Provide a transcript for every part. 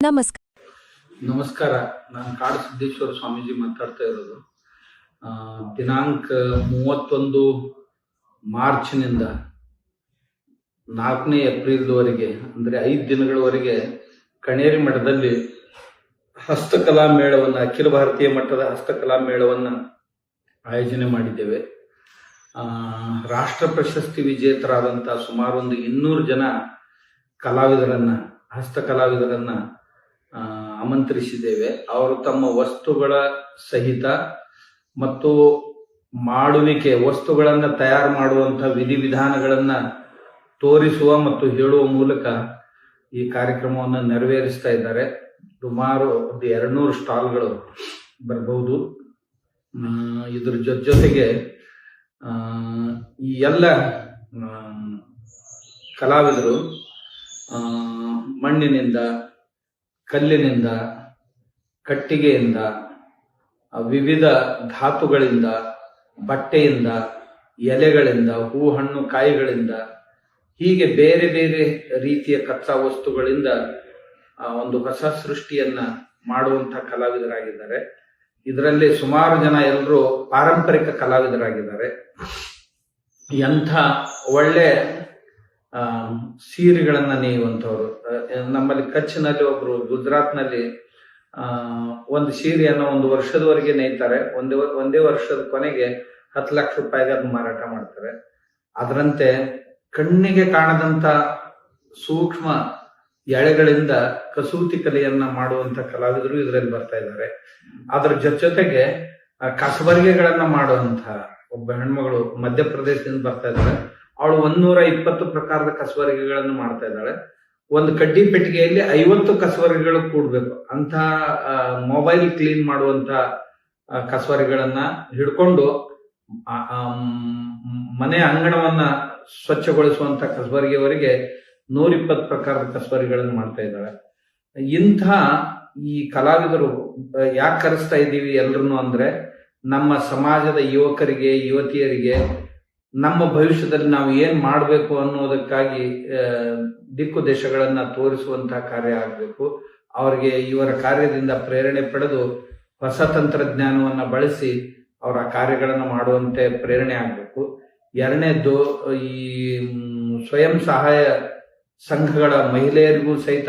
ನಮಸ್ಕಾರ. ನಾನು ಕಾಡು ಸಿದ್ದೇಶ್ವರ ಸ್ವಾಮೀಜಿ ಮಾತಾಡ್ತಾ ಇರೋದು. ದಿನಾಂಕ 31 ಮಾರ್ಚ್ನಿಂದ 4ನೇ ಏಪ್ರಿಲ್ವರೆಗೆ ಅಂದರೆ 5 ದಿನಗಳವರೆಗೆ ಕಣೇರಿ ಮಠದಲ್ಲಿ ಹಸ್ತಕಲಾ ಮೇಳವನ್ನು, ಅಖಿಲ ಭಾರತೀಯ ಮಟ್ಟದ ಹಸ್ತಕಲಾ ಮೇಳವನ್ನು ಆಯೋಜನೆ ಮಾಡಿದ್ದೇವೆ. ರಾಷ್ಟ್ರ ಪ್ರಶಸ್ತಿ ವಿಜೇತರಾದಂಥ ಸುಮಾರು ಒಂದು 200 ಜನ ಕಲಾವಿದರನ್ನ, ಹಸ್ತಕಲಾವಿದರನ್ನ ಆಮಂತ್ರಿಸಿದ್ದೇವೆ. ಅವರು ತಮ್ಮ ವಸ್ತುಗಳ ಸಹಿತ ಮತ್ತು ಮಾಡುವಿಕೆ, ವಸ್ತುಗಳನ್ನು ತಯಾರು ಮಾಡುವಂಥ ವಿಧಿವಿಧಾನಗಳನ್ನು ತೋರಿಸುವ ಮತ್ತು ಹೇಳುವ ಮೂಲಕ ಈ ಕಾರ್ಯಕ್ರಮವನ್ನು ನೆರವೇರಿಸ್ತಾ ಇದ್ದಾರೆ. ಸುಮಾರು 200 ಸ್ಟಾಲ್ಗಳು ಬರಬಹುದು. ಇದ್ರ ಜೊತೆಗೆ ಈ ಎಲ್ಲ ಕಲಾವಿದರು ಮಣ್ಣಿನಿಂದ, ಕಲ್ಲಿನಿಂದ, ಕಟ್ಟಿಗೆಯಿಂದ, ವಿವಿಧ ಧಾತುಗಳಿಂದ, ಬಟ್ಟೆಯಿಂದ, ಎಲೆಗಳಿಂದ, ಹೂ ಹಣ್ಣು ಕಾಯಿಗಳಿಂದ, ಹೀಗೆ ಬೇರೆ ಬೇರೆ ರೀತಿಯ ಕಚ್ಚಾ ವಸ್ತುಗಳಿಂದ ಒಂದು ಹೊಸ ಸೃಷ್ಟಿಯನ್ನ ಮಾಡುವಂಥ ಕಲಾವಿದರಾಗಿದ್ದಾರೆ. ಇದರಲ್ಲಿ ಸುಮಾರು ಜನ ಎಲ್ಲರೂ ಪಾರಂಪರಿಕ ಕಲಾವಿದರಾಗಿದ್ದಾರೆ. ಎಂಥ ಒಳ್ಳೆ ಸೀರೆಗಳನ್ನ ನೇಯುವಂಥವ್ರು. ನಮ್ಮಲ್ಲಿ ಕಚ್ನಲ್ಲಿ ಒಬ್ರು, ಗುಜರಾತ್ನಲ್ಲಿ ಒಂದು ಸೀರೆಯನ್ನು 1 ವರ್ಷದವರೆಗೆ ನೇಯ್ತಾರೆ. ಒಂದೇ ವರ್ಷದ ಕೊನೆಗೆ 10 ಲಕ್ಷ ರೂಪಾಯಿಗೆ ಅದನ್ನ ಮಾರಾಟ ಮಾಡ್ತಾರೆ. ಅದರಂತೆ ಕಣ್ಣಿಗೆ ಕಾಣದಂತ ಸೂಕ್ಷ್ಮ ಎಳೆಗಳಿಂದ ಕಸೂತಿ ಕಲೆಯನ್ನ ಮಾಡುವಂತ ಕಲಾವಿದರು ಇದರಲ್ಲಿ ಬರ್ತಾ ಇದ್ದಾರೆ. ಅದ್ರ ಜೊತೆಗೆ ಕಸಬರಿಗೆಗಳನ್ನ ಮಾಡುವಂತ ಒಬ್ಬ ಹೆಣ್ಮಗಳು ಮಧ್ಯಪ್ರದೇಶದಿಂದ ಬರ್ತಾ ಇದ್ದಾಳೆ. ಅವಳು 120 ಪ್ರಕಾರದ ಕಸಬರಿಗೆಗಳನ್ನು ಮಾಡ್ತಾ ಇದ್ದಾಳೆ. ಒಂದು ಕಡ್ಡಿ ಪೆಟ್ಟಿಗೆಯಲ್ಲಿ 50 ಕಸಬರಿಗೆಗಳು ಕೂಡ್ಬೇಕು ಅಂತ ಮೊಬೈಲ್ ಕ್ಲೀನ್ ಮಾಡುವಂತ ಕಸಬರಿಗೆಗಳನ್ನ ಹಿಡ್ಕೊಂಡು ಮನೆ ಅಂಗಣವನ್ನ ಸ್ವಚ್ಛಗೊಳಿಸುವಂತ ಕಸಬರಿಗೆವರೆಗೆ 120 ಪ್ರಕಾರದ ಕಸಬರಿಗೆಗಳನ್ನು ಮಾಡ್ತಾ ಇದ್ದಾಳೆ. ಇಂಥ ಈ ಕಲಾವಿದರು ಯಾಕೆ ಕರೆಸ್ತಾ ಇದ್ದೀವಿ ಎಲ್ರು ಅಂದ್ರೆ, ನಮ್ಮ ಸಮಾಜದ ಯುವಕರಿಗೆ, ಯುವತಿಯರಿಗೆ ನಮ್ಮ ಭವಿಷ್ಯದಲ್ಲಿ ನಾವು ಏನ್ ಮಾಡಬೇಕು ಅನ್ನೋದಕ್ಕಾಗಿ ದಿಕ್ಕು ದೇಶಗಳನ್ನ ತೋರಿಸುವಂತಹ ಕಾರ್ಯ ಆಗಬೇಕು. ಅವರಿಗೆ ಇವರ ಕಾರ್ಯದಿಂದ ಪ್ರೇರಣೆ ಪಡೆದು ಹೊಸ ತಂತ್ರಜ್ಞಾನವನ್ನ ಬಳಸಿ ಅವರ ಕಾರ್ಯಗಳನ್ನು ಮಾಡುವಂತೆ ಪ್ರೇರಣೆ ಆಗಬೇಕು. ಎರಡನೇದ್ದು, ಈ ಸ್ವಯಂ ಸಹಾಯ ಸಂಘಗಳ ಮಹಿಳೆಯರಿಗೂ ಸಹಿತ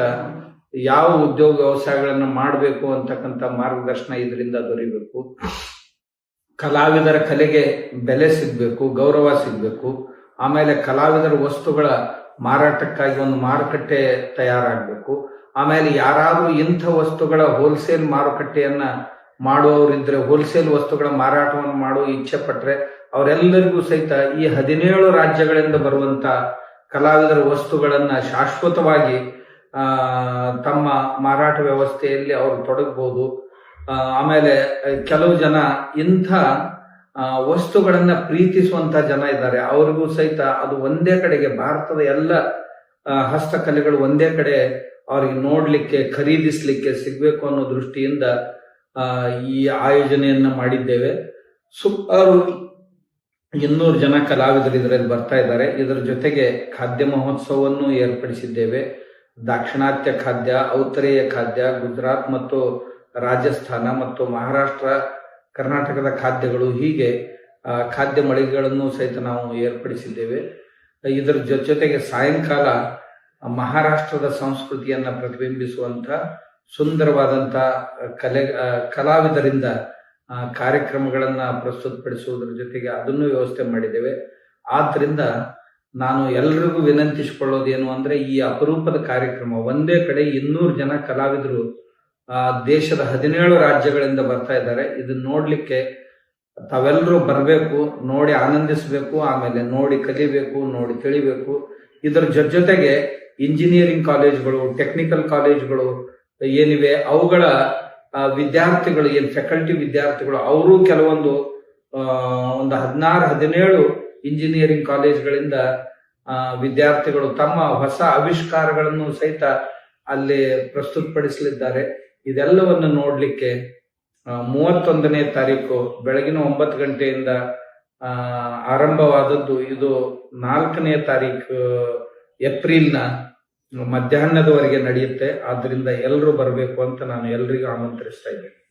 ಯಾವ ಉದ್ಯೋಗ ವ್ಯವಸಾಯಗಳನ್ನು ಮಾಡಬೇಕು ಅಂತಕ್ಕಂಥ ಮಾರ್ಗದರ್ಶನ ಇದರಿಂದ ದೊರೆಯಬೇಕು. ಕಲಾವಿದರ ಕಲೆಗೆ ಬೆಲೆ ಸಿಗ್ಬೇಕು, ಗೌರವ ಸಿಗ್ಬೇಕು. ಆಮೇಲೆ ಕಲಾವಿದರ ವಸ್ತುಗಳ ಮಾರಾಟಕ್ಕಾಗಿ ಒಂದು ಮಾರುಕಟ್ಟೆ ತಯಾರಾಗಬೇಕು. ಆಮೇಲೆ ಯಾರಾದ್ರೂ ಇಂಥ ವಸ್ತುಗಳ ಹೋಲ್ಸೇಲ್ ಮಾರುಕಟ್ಟೆಯನ್ನ ಮಾಡುವವರಿದ್ರೆ, ಹೋಲ್ಸೇಲ್ ವಸ್ತುಗಳ ಮಾರಾಟವನ್ನು ಮಾಡುವ ಇಚ್ಛೆ ಪಟ್ರೆ ಅವರೆಲ್ಲರಿಗೂ ಸಹಿತ ಈ 17 ರಾಜ್ಯಗಳಿಂದ ಬರುವಂತ ಕಲಾವಿದರ ವಸ್ತುಗಳನ್ನ ಶಾಶ್ವತವಾಗಿ ತಮ್ಮ ಮಾರಾಟ ವ್ಯವಸ್ಥೆಯಲ್ಲಿ ಅವರು ತೊಡಗಬಹುದು. ಆಮೇಲೆ ಕೆಲವು ಜನ ಇಂಥ ವಸ್ತುಗಳನ್ನ ಪ್ರೀತಿಸುವಂತ ಜನ ಇದ್ದಾರೆ. ಅವ್ರಿಗೂ ಸಹಿತ ಅದು ಒಂದೇ ಕಡೆಗೆ, ಭಾರತದ ಎಲ್ಲ ಹಸ್ತಕಲೆಗಳು ಒಂದೇ ಕಡೆ ಅವ್ರಿಗೆ ನೋಡ್ಲಿಕ್ಕೆ, ಖರೀದಿಸ್ಲಿಕ್ಕೆ ಸಿಗ್ಬೇಕು ಅನ್ನೋ ದೃಷ್ಟಿಯಿಂದ ಈ ಆಯೋಜನೆಯನ್ನ ಮಾಡಿದ್ದೇವೆ. ಸುಮಾರು 200 ಜನ ಕಲಾವಿದರು ಇದರಲ್ಲಿ ಬರ್ತಾ ಇದ್ದಾರೆ. ಇದರ ಜೊತೆಗೆ ಖಾದ್ಯ ಮಹೋತ್ಸವವನ್ನು ಏರ್ಪಡಿಸಿದ್ದೇವೆ. ದಾಕ್ಷಿಣಾತ್ಯ ಖಾದ್ಯ, ಔತ್ತರೇಯ ಖಾದ್ಯ, ಗುಜರಾತ್ ಮತ್ತು ರಾಜಸ್ಥಾನ ಮತ್ತು ಮಹಾರಾಷ್ಟ್ರ, ಕರ್ನಾಟಕದ ಖಾದ್ಯಗಳು, ಹೀಗೆ ಖಾದ್ಯ ಮಳಿಗೆಗಳನ್ನು ಸಹಿತ ನಾವು ಏರ್ಪಡಿಸಿದ್ದೇವೆ. ಇದರ ಜೊತೆಗೆ ಸಾಯಂಕಾಲ ಮಹಾರಾಷ್ಟ್ರದ ಸಂಸ್ಕೃತಿಯನ್ನ ಪ್ರತಿಬಿಂಬಿಸುವಂತ ಸುಂದರವಾದಂತ ಕಲಾವಿದರಿಂದ ಕಾರ್ಯಕ್ರಮಗಳನ್ನ ಪ್ರಸ್ತುತಪಡಿಸುವುದರ ಜೊತೆಗೆ ಅದನ್ನು ವ್ಯವಸ್ಥೆ ಮಾಡಿದ್ದೇವೆ. ಆದ್ರಿಂದ ನಾನು ಎಲ್ಲರಿಗೂ ವಿನಂತಿಸಿಕೊಳ್ಳೋದೇನು ಅಂದ್ರೆ, ಈ ಅಪರೂಪದ ಕಾರ್ಯಕ್ರಮ ಒಂದೇ ಕಡೆ 200 ಜನ ಕಲಾವಿದರು ದೇಶದ 17 ರಾಜ್ಯಗಳಿಂದ ಬರ್ತಾ ಇದ್ದಾರೆ. ಇದನ್ನ ನೋಡ್ಲಿಕ್ಕೆ ತಾವೆಲ್ಲರೂ ಬರಬೇಕು, ನೋಡಿ ಆನಂದಿಸಬೇಕು, ಆಮೇಲೆ ನೋಡಿ ಕಲಿಬೇಕು, ನೋಡಿ ತಿಳಿಬೇಕು. ಇದರ ಜೊತೆಗೆ ಇಂಜಿನಿಯರಿಂಗ್ ಕಾಲೇಜ್ಗಳು, ಟೆಕ್ನಿಕಲ್ ಕಾಲೇಜ್ಗಳು ಏನಿವೆ ಅವುಗಳ ವಿದ್ಯಾರ್ಥಿಗಳು, ಏನ್ ಫ್ಯಾಕಲ್ಟಿ ವಿದ್ಯಾರ್ಥಿಗಳು, ಅವರು ಕೆಲವೊಂದು 16-17 ಇಂಜಿನಿಯರಿಂಗ್ ಕಾಲೇಜ್ಗಳಿಂದ ವಿದ್ಯಾರ್ಥಿಗಳು ತಮ್ಮ ಹೊಸ ಆವಿಷ್ಕಾರಗಳನ್ನು ಸಹಿತ ಅಲ್ಲಿ ಪ್ರಸ್ತುತಪಡಿಸಲಿದ್ದಾರೆ. ಇದೆಲ್ಲವನ್ನು ನೋಡ್ಲಿಕ್ಕೆ 31ನೇ ತಾರೀಕು ಬೆಳಗಿನ 9 ಗಂಟೆಯಿಂದ ಆರಂಭವಾದದ್ದು. ಇದು 4ನೇ ತಾರೀಕು ಏಪ್ರಿಲ್ನ ಮಧ್ಯಾಹ್ನದವರೆಗೆ ನಡೆಯುತ್ತೆ. ಆದ್ರಿಂದ ಎಲ್ಲರೂ ಬರಬೇಕು ಅಂತ ನಾನು ಎಲ್ರಿಗೂ ಆಮಂತ್ರಿಸ್ತಾ ಇದ್ದೇನೆ.